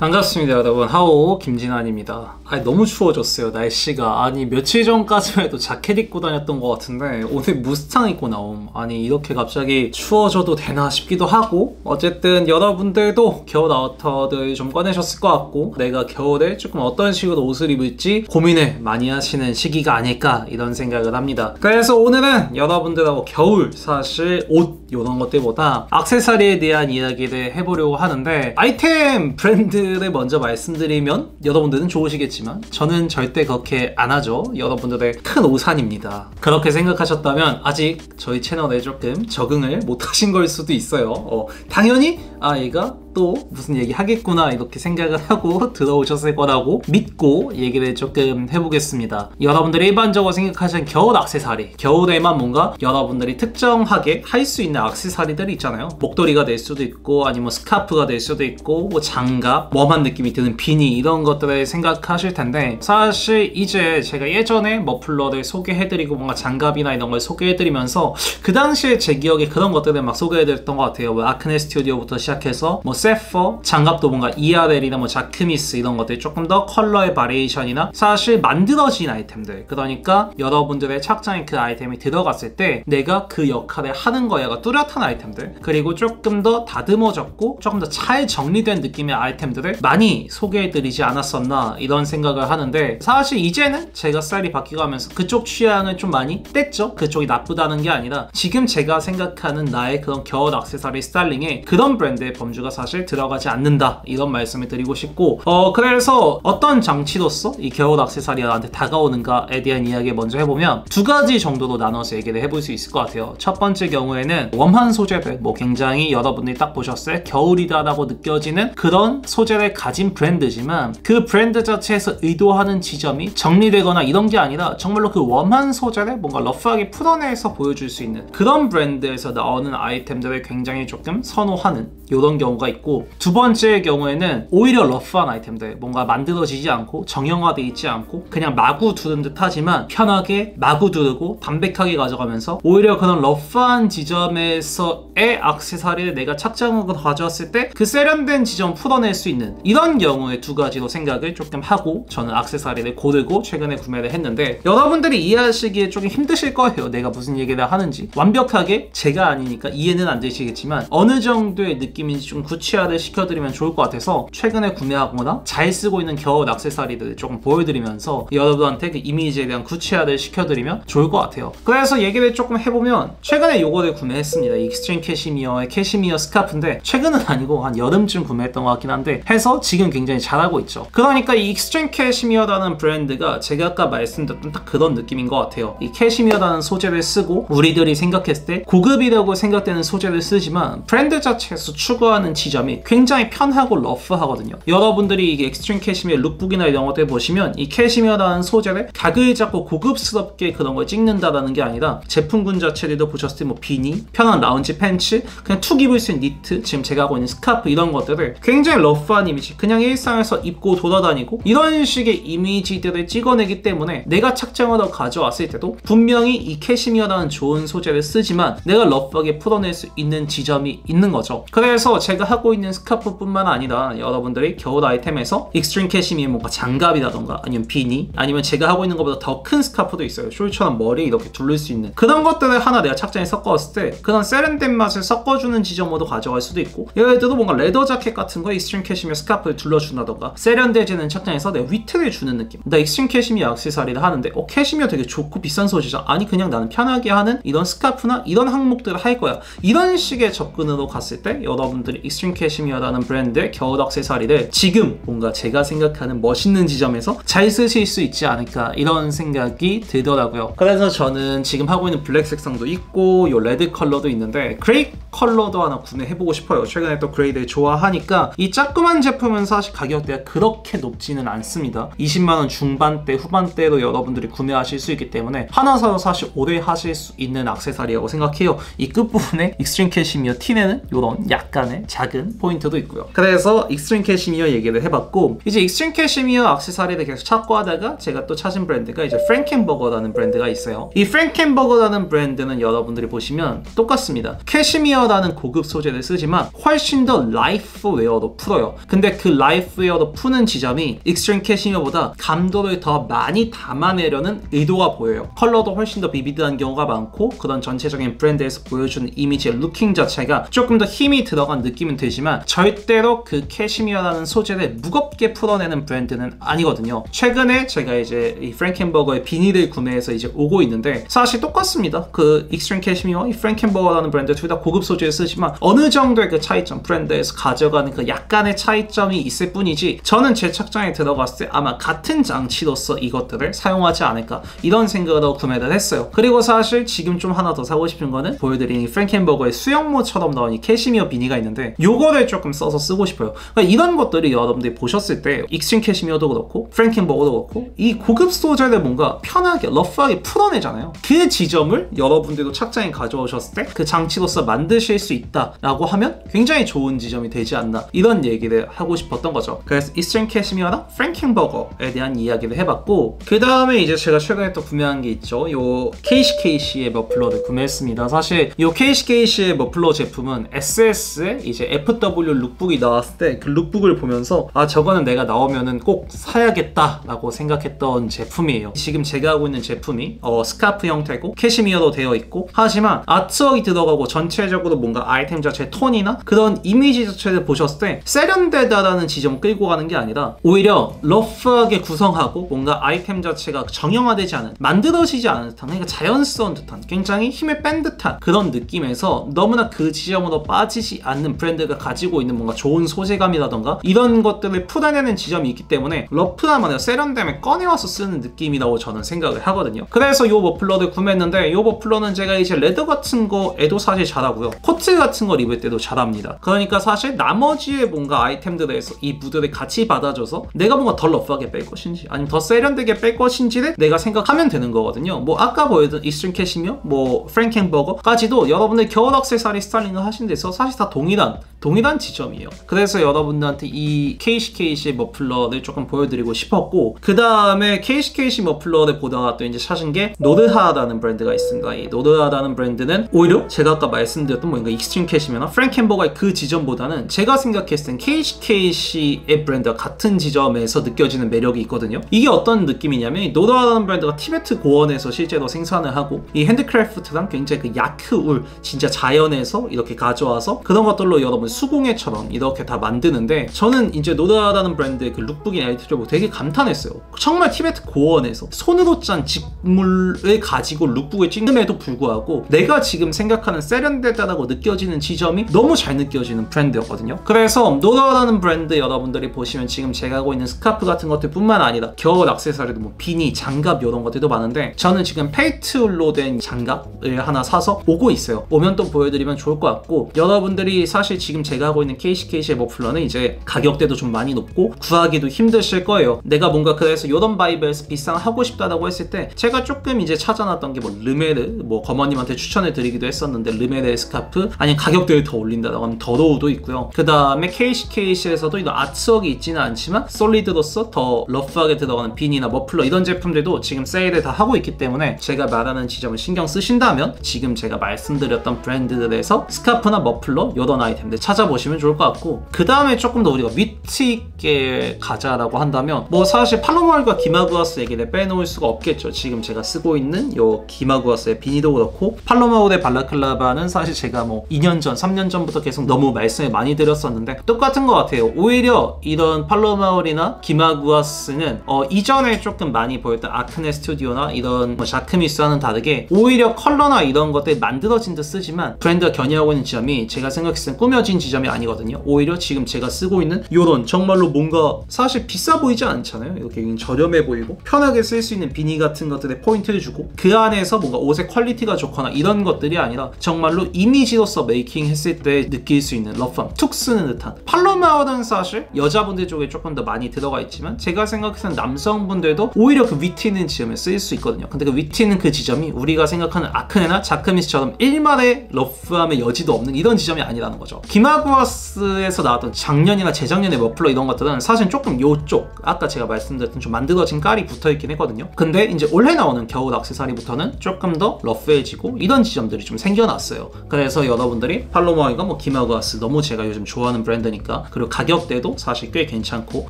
반갑습니다 여러분. 하오 김진환입니다. 너무 추워졌어요 날씨가. 아니 며칠 전까지만 해도 자켓 입고 다녔던 것 같은데 오늘 무스탕 입고 나옴. 아니 이렇게 갑자기 추워져도 되나 싶기도 하고, 어쨌든 여러분들도 겨울 아우터들 좀 꺼내셨을 것 같고 내가 겨울에 조금 어떤 식으로 옷을 입을지 고민을 많이 하시는 시기가 아닐까 이런 생각을 합니다. 그래서 오늘은 여러분들하고 겨울 사실 옷 이런 것들보다 액세서리에 대한 이야기를 해보려고 하는데, 아이템 브랜드를 먼저 말씀드리면 여러분들은 좋으시겠지만 저는 절대 그렇게 안 하죠. 여러분들의 큰 오산입니다. 그렇게 생각하셨다면 아직 저희 채널에 조금 적응을 못 하신 걸 수도 있어요. 당연히 얘가 또 무슨 얘기 하겠구나 이렇게 생각을 하고 들어오셨을 거라고 믿고 얘기를 조금 해보겠습니다. 여러분들이 일반적으로 생각하시는 겨울 액세서리, 겨울에만 뭔가 여러분들이 특정하게 할 수 있는 액세서리들이 있잖아요. 목도리가 될 수도 있고 아니면 스카프가 될 수도 있고 뭐 장갑, 웜한 느낌이 드는 비니 이런 것들을 생각하실 텐데, 사실 이제 제가 예전에 머플러를 소개해드리고 뭔가 장갑이나 이런 걸 소개해드리면서 그 당시에 제 기억에 그런 것들을 막 소개해드렸던 것 같아요. 뭐 아크네 스튜디오부터 시작해서 뭐 세퍼, 장갑도 뭔가 ERL이나 뭐 자크미스 이런 것들 조금 더 컬러의 바리에이션이나 사실 만들어진 아이템들, 그러니까 여러분들의 착장에 그 아이템이 들어갔을 때 내가 그 역할을 하는 거야가 뚜렷한 아이템들, 그리고 조금 더 다듬어졌고 조금 더 잘 정리된 느낌의 아이템들을 많이 소개해드리지 않았었나 이런 생각을 하는데, 사실 이제는 제가 스타일이 바뀌어가면서 그쪽 취향을 좀 많이 뗐죠. 그쪽이 나쁘다는 게 아니라 지금 제가 생각하는 나의 그런 겨울 액세서리 스타일링에 그런 브랜드의 범주가 사실 들어가지 않는다 이런 말씀을 드리고 싶고, 그래서 어떤 장치로서 이 겨울 액세서리가 나한테 다가오는가에 대한 이야기 먼저 해보면 두 가지 정도로 나눠서 얘기를 해볼 수 있을 것 같아요. 첫 번째 경우에는 웜한 소재들, 뭐 굉장히 여러분들이 딱 보셨을 때 겨울이다라고 느껴지는 그런 소재를 가진 브랜드지만 그 브랜드 자체에서 의도하는 지점이 정리되거나 이런 게 아니라 정말로 그 웜한 소재를 뭔가 러프하게 풀어내서 보여줄 수 있는 그런 브랜드에서 나오는 아이템들을 굉장히 조금 선호하는 이런 경우가 있고, 두 번째 경우에는 오히려 러프한 아이템들, 뭔가 만들어지지 않고 정형화되어 있지 않고 그냥 마구 두른 듯 하지만 편하게 마구 두르고 담백하게 가져가면서 오히려 그런 러프한 지점에서의 액세서리를 내가 착장으로 가져왔을 때 그 세련된 지점 풀어낼 수 있는 이런 경우의 두 가지로 생각을 조금 하고 저는 액세서리를 고르고 최근에 구매를 했는데, 여러분들이 이해하시기에 조금 힘드실 거예요. 내가 무슨 얘기를 하는지 완벽하게 제가 아니니까 이해는 안 되시겠지만 어느 정도의 느낌인지 좀 구체화를 시켜드리면 좋을 것 같아서 최근에 구매하거나 잘 쓰고 있는 겨울 액세서리들을 조금 보여드리면서 여러분한테 그 이미지에 대한 구체화를 시켜드리면 좋을 것 같아요. 그래서 얘기를 조금 해보면 최근에 요거를 구매했습니다. 익스트림 캐시미어의 캐시미어 스카프인데 최근은 아니고 한 여름쯤 구매했던 것 같긴 한데 해서 지금 굉장히 잘하고 있죠. 그러니까 이 익스트림 캐시미어라는 브랜드가 제가 아까 말씀드렸던 딱 그런 느낌인 것 같아요. 이 캐시미어라는 소재를 쓰고 우리들이 생각했을 때 고급이라고 생각되는 소재를 쓰지만 브랜드 자체에서 추구하는 지점이 굉장히 편하고 러프하거든요. 여러분들이 이게 익스트림 캐시미어 룩북이나 이런 것들 보시면 이 캐시미어라는 소재를 각을 잡고 고급스럽게 그런 걸 찍는다라는 게 아니라 제품군 자체들도 보셨을 때 뭐 비니, 편한 라운지 팬츠, 그냥 툭 입을 수 있는 니트, 지금 제가 하고 있는 스카프 이런 것들을 굉장히 러프한 이미지, 그냥 일상에서 입고 돌아다니고 이런 식의 이미지들을 찍어내기 때문에 내가 착장하러 가져왔을 때도 분명히 이 캐시미어라는 좋은 소재를 쓰지만 내가 러프하게 풀어낼 수 있는 지점이 있는 거죠. 그래서 제가 하고 있는 스카프뿐만 아니라 여러분들이 겨울 아이템에서 익스트림 캐시미어 뭔가 장갑이라던가 아니면 비니, 아니면 제가 하고 있는 것보다 더 큰 스카프도 있어요. 숄처럼 머리에 이렇게 둘릴 수 있는 그런 것들을 하나 내가 착장에 섞어왔을 때 그런 세련된 맛을 섞어주는 지점으로 가져갈 수도 있고, 예를 들어 뭔가 레더 자켓 같은 거 익스트림 캐시미어 스카프를 둘러준다던가 세련되지는 착장에서 내 위트를 주는 느낌. 나 익스트림 캐시미어 액세서리를 하는데 캐시미어 되게 좋고 비싼 소재죠. 아니 그냥 나는 편하게 하는 이런 스카프나 이런 항목들을 할 거야. 이런 식의 접근으로 갔을 때 여러분들이 익스트림 캐시미어라는 브랜드의 겨울 액세서리를 지금 뭔가 제가 생각하는 멋있는 지점에서 잘 쓰실 수 있지 않을까 이런 생각이 들더라고요. 그래서 저는 지금 하고 있는 블랙 색상도 있고 요 레드 컬러도 있는데 그레이 컬러도 하나 구매해보고 싶어요. 최근에 또 그레이를 좋아하니까. 이 조그만 제품은 사실 가격대가 그렇게 높지는 않습니다. 20만원 중반대 후반대로 여러분들이 구매하실 수 있기 때문에 하나 사서 사실 오래 하실 수 있는 액세서리라고 생각해요. 이 끝부분에 익스트림 캐시미어 티내는 이런 약간의 작은 포인트도 있고요. 그래서 익스트림 캐시미어 얘기를 해봤고, 이제 익스트림 캐시미어 액세서리를 계속 찾고 하다가 제가 또 찾은 브랜드가 이제 프랭켄버거라는 브랜드가 있어요. 이 프랭켄버거라는 브랜드는 여러분들이 보시면 똑같습니다. 캐시미어 캐시미어라는 고급 소재를 쓰지만 훨씬 더 라이프웨어로 풀어요. 근데 그 라이프웨어로 푸는 지점이 익스트림 캐시미어보다 감도를 더 많이 담아내려는 의도가 보여요. 컬러도 훨씬 더 비비드한 경우가 많고 그런 전체적인 브랜드에서 보여주는 이미지의 루킹 자체가 조금 더 힘이 들어간 느낌은 들지만 절대로 그 캐시미어라는 소재를 무겁게 풀어내는 브랜드는 아니거든요. 최근에 제가 이제 이 프랭켄버거의 비닐을 구매해서 이제 오고 있는데 사실 똑같습니다. 그 익스트림 캐시미어와 이 프랭켄버거라는 브랜드 둘 다 고급 소재를 쓰지만 어느 정도의 그 차이점, 브랜드에서 가져가는 그 약간의 차이점이 있을 뿐이지 저는 제 책장에 들어갔을 때 아마 같은 장치로서 이것들을 사용하지 않을까 이런 생각으로 구매를 했어요. 그리고 사실 지금 좀 하나 더 사고 싶은 거는 보여드린 이 프랭켄버거의 수영모처럼 나온 이 캐시미어 비니가 있는데 요거를 조금 써서 쓰고 싶어요. 그러니까 이런 것들이 여러분들이 보셨을 때 익스트림 캐시미어도 그렇고 프랭켄버거도 그렇고 이 고급 소재를 뭔가 편하게 러프하게 풀어내잖아요. 그 지점을 여러분들도 착장에 가져오셨을 때 그 장치로서 만드실 수 있다라고 하면 굉장히 좋은 지점이 되지 않나 이런 얘기를 하고 싶었던 거죠. 그래서 익스트림 캐시미어랑 프랭켄버거에 대한 이야기를 해봤고 그 다음에 이제 제가 최근에 또 구매한 게 있죠. 요 KCKC의 머플러를 구매했습니다. 사실 요 KCKC의 머플러 제품은 SS에 이제 FW 룩북이 나왔을 때 그 룩북을 보면서 아 저거는 내가 나오면은 꼭 사야겠다 라고 생각했던 제품이에요. 지금 제가 하고 있는 제품이 스카프 형태고 캐시미어로 되어 있고 하지만 아트웍이 들어가고 전체적으로 뭔가 아이템 자체의 톤이나 그런 이미지 자체를 보셨을 때 세련되다라는 지점 끌고 가는 게 아니라 오히려 러프하게 구성하고 뭔가 아이템 자체가 정형화되지 않은 만들어지지 않은 듯한 그러니까 자연스러운 듯한 굉장히 힘을 뺀 듯한 그런 느낌에서 너무나 그 지점으로 빠지지 않는 브랜드가 가지고 있는 뭔가 좋은 소재감이라던가 이런 것들을 풀어내는 지점이 있기 때문에 러프하면 세련됨에 꺼내와서 쓰는 느낌이라고 저는 생각을 하거든요. 그래서 이 머플러를 구매했는데 이 머플러는 제가 이제 레더 같은 거에도 사실 잘하고요. 코트 같은 걸 입을 때도 잘합니다. 그러니까 사실 나머지의 뭔가 아이템들에서 이 무드를 같이 받아줘서 내가 뭔가 덜 러프하게 뺄 것인지 아니면 더 세련되게 뺄 것인지를 내가 생각하면 되는 거거든요. 뭐 아까 보여준 익스트림 캐시미어, 뭐 프랭켄버거까지도 여러분들 겨울 액세서리 스타일링을 하신 데서 사실 다 동일한 지점이에요. 그래서 여러분들한테 이 KCKC 머플러를 조금 보여드리고 싶었고 그 다음에 KCKC 머플러를 보다가 또 이제 찾은 게 노르하라는 브랜드가 있습니다. 이 노르하라는 브랜드는 오히려 제가 아까 말씀드렸던 뭔가 익스트림 캐시미어나 프랭켄버거의 그 지점보다는 제가 생각했을 땐 KCKC의 브랜드와 같은 지점에서 느껴지는 매력이 있거든요. 이게 어떤 느낌이냐면 이 노르하라는 브랜드가 티베트 고원에서 실제로 생산을 하고 이 핸드크래프트랑 굉장히 그 야크 울 진짜 자연에서 이렇게 가져와서 그런 것들로 여러분 수공예처럼 이렇게 다 만드는데 저는 이제 노르하라는 브랜드의 그 룩북이나 에디터를 보고 되게 감탄했어요. 정말 티베트 고원에서 손으로 짠 직물을 가지고 룩북을 찍음에도 불구하고 내가 지금 생각하는 세련되다라고 느껴지는 지점이 너무 잘 느껴지는 브랜드였거든요. 그래서 노르하라는 브랜드 여러분들이 보시면 지금 제가 하고 있는 스카프 같은 것들 뿐만 아니라 겨울 액세서리도 뭐 비니, 장갑 이런 것들도 많은데 저는 지금 페이트울로 된 장갑을 하나 사서 오고 있어요. 오면 또 보여드리면 좋을 것 같고 여러분들이 사실 지금 제가 하고 있는 KCKC의 머플러는 이제 가격대도 좀 많이 높고 구하기도 힘드실 거예요. 내가 뭔가 그래서 이런 바이브에서 비싼 하고 싶다라고 했을 때 제가 조금 이제 찾아놨던 게 뭐 르메르 뭐 거머님한테 추천을 드리기도 했었는데 르메르의 스카프 아니면 가격대를 더 올린다라고 하면 더로우도 있고요. 그 다음에 KCKC에서도 이런 아트웍이 있지는 않지만 솔리드로서 더 러프하게 들어가는 비니나 머플러 이런 제품들도 지금 세일을 다 하고 있기 때문에 제가 말하는 지점을 신경 쓰신다면 지금 제가 말씀드렸던 브랜드들에서 스카프나 머플러 이런 아이템들 찾아보시면 좋을 것 같고 그 다음에 조금 더 우리가 위트 있게 가자라고 한다면 뭐 사실 팔로마울과 기마구아스 얘기를 빼놓을 수가 없겠죠. 지금 제가 쓰고 있는 요 기마구아스의 비니도 그렇고 팔로마울의 발라클라바는 사실 제가 뭐 2년 전, 3년 전부터 계속 너무 말씀을 많이 드렸었는데 똑같은 것 같아요. 오히려 이런 팔로마울이나 기마구아스는 이전에 조금 많이 보였던 아크네 스튜디오나 이런 뭐 자크미스와는 다르게 오히려 컬러나 이런 것들 만들어진 듯 쓰지만 브랜드가 견인하고 있는 지점이 제가 생각했을 땐 꾸며진 지점이 아니거든요. 오히려 지금 제가 쓰고 있는 요런 정말로 뭔가 사실 비싸 보이지 않잖아요. 이렇게 저렴해 보이고 편하게 쓸 수 있는 비니 같은 것들에 포인트를 주고 그 안에서 뭔가 옷의 퀄리티가 좋거나 이런 것들이 아니라 정말로 이미지로서 메이킹 했을 때 느낄 수 있는 러프함, 툭 쓰는 듯한 팔로마울은 사실 여자분들 쪽에 조금 더 많이 들어가 있지만 제가 생각해서는 남성분들도 오히려 그 위트 있는 지점에 쓰일 수 있거든요. 근데 그 위트 있는 그 지점이 우리가 생각하는 아크네나 자크미스처럼 일말의 러프함의 여지도 없는 이런 지점이 아니라는 거죠. 기마구아스에서 나왔던 작년이나 재작년의 머플러 이런 것들은 사실 조금 요쪽 아까 제가 말씀드렸던 좀 만들어진 깔이 붙어있긴 했거든요. 근데 이제 올해 나오는 겨울 액세서리부터는 조금 더 러프해지고 이런 지점들이 좀 생겨났어요. 그래서 여러분들이 팔로머이가 뭐 기마구아스 너무 제가 요즘 좋아하는 브랜드니까, 그리고 가격대도 사실 꽤 괜찮고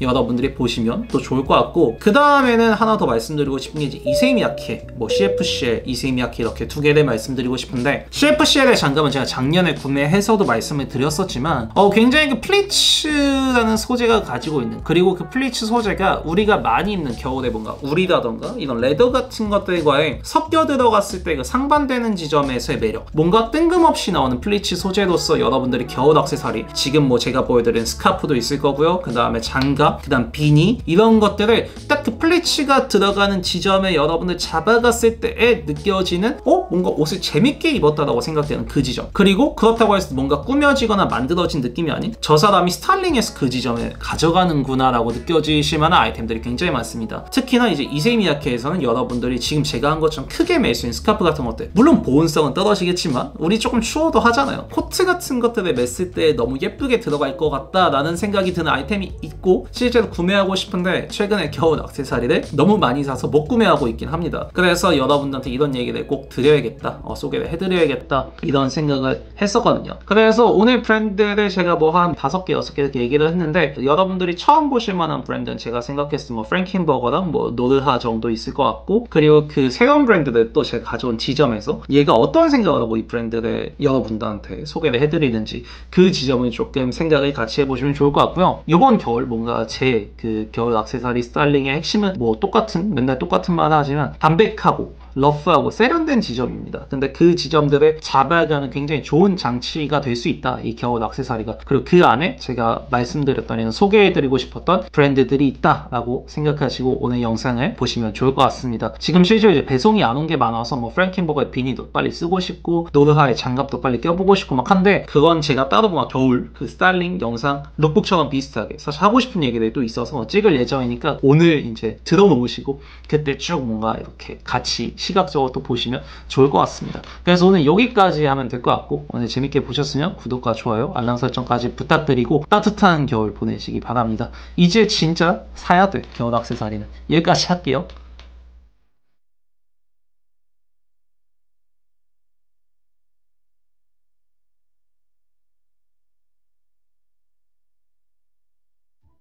여러분들이 보시면 또 좋을 것 같고, 그 다음에는 하나 더 말씀드리고 싶은 게 이제 이세미야케, 뭐 CFCL, 이세미야케 이렇게 두 개를 말씀드리고 싶은데, CFCL의 장갑은 제가 작년에 구매해서도 말씀을 드렸었지만 굉장히 그 플리츠라는 소재가 가지고 있는, 그리고 그 플리츠 소재가 우리가 많이 입는 겨울에 뭔가 울이라던가 이런 레더 같은 것들과의 섞여 들어갔을 때 그 상반되는 지점에서의 매력, 뭔가 뜬금없이 나오는 플리츠 소재로서 여러분들이 겨울 액세서리, 지금 뭐 제가 보여드린 스카프도 있을 거고요, 그 다음에 장갑, 그 다음 비니, 이런 것들을 딱 그 플리츠가 들어가는 지점에 여러분들 잡아갔을 때에 느껴지는 뭔가 옷을 재밌게 입었다라고 생각되는 그 지점, 그리고 그렇다고 해서 뭔가 꾸며지거나 만들어진 느낌이 아닌 저 사람이 스타일링해서 그 지점에 가져가는구나 라고 느껴지실 만한 아이템들이 굉장히 많습니다. 특히나 이제 이세미야케에서는 여러분들이 지금 제가 한 것처럼 크게 멜 수 있는 스카프 같은 것들, 물론 보온성은 떨어지겠지만 우리 조금 추워도 하잖아요. 코트 같은 것들을 맸을 때 너무 예쁘게 들어갈 것 같다 라는 생각이 드는 아이템이 있고, 실제로 구매하고 싶은데 최근에 겨울 액세서리를 너무 많이 사서 못 구매하고 있긴 합니다. 그래서 여러분들한테 이런 얘기를 꼭 드려야겠다, 소개를 해드려야겠다, 이런 생각을 했었거든요. 그래서 오늘 브랜드를 제가 뭐 한 5개, 6개 이렇게 얘기를 했는데, 여러분들이 처음 보실 만한 브랜드는 제가 생각했을 때 뭐 프랭켄버거랑 뭐 노르하 정도 있을 것 같고, 그리고 그 새로운 브랜드들 또 제가 가져온 지점에서 얘가 어떤 생각을 하고 이 브랜드를 여러분들한테 소개를 해드리는지 그 지점을 조금 생각을 같이 해보시면 좋을 것 같고요. 이번 겨울 뭔가 제 그 겨울 액세서리 스타일링의 핵심은 뭐 맨날 똑같은 말 하지만 담백하고 러프하고 세련된 지점입니다. 근데 그 지점들을 잡아가는 굉장히 좋은 장치가 될 수 있다, 이 겨울 액세서리가. 그리고 그 안에 제가 말씀드렸던 이런 소개해드리고 싶었던 브랜드들이 있다라고 생각하시고 오늘 영상을 보시면 좋을 것 같습니다. 지금 실제로 이제 배송이 안 온 게 많아서 뭐 프랭켄버거의 비니도 빨리 쓰고 싶고 노르하의 장갑도 빨리 껴보고 싶고 막 한데, 그건 제가 따로 막 겨울 그 스타일링 영상 룩북처럼 비슷하게 사실 하고 싶은 얘기들이 또 있어서 찍을 예정이니까 오늘 이제 들어놓으시고 그때 쭉 뭔가 이렇게 같이 시각적으로 또 보시면 좋을 것 같습니다. 그래서 오늘 여기까지 하면 될 것 같고, 오늘 재밌게 보셨으면 구독과 좋아요, 알람 설정까지 부탁드리고 따뜻한 겨울 보내시기 바랍니다. 이제 진짜 사야 돼, 겨울 액세서리는. 여기까지 할게요.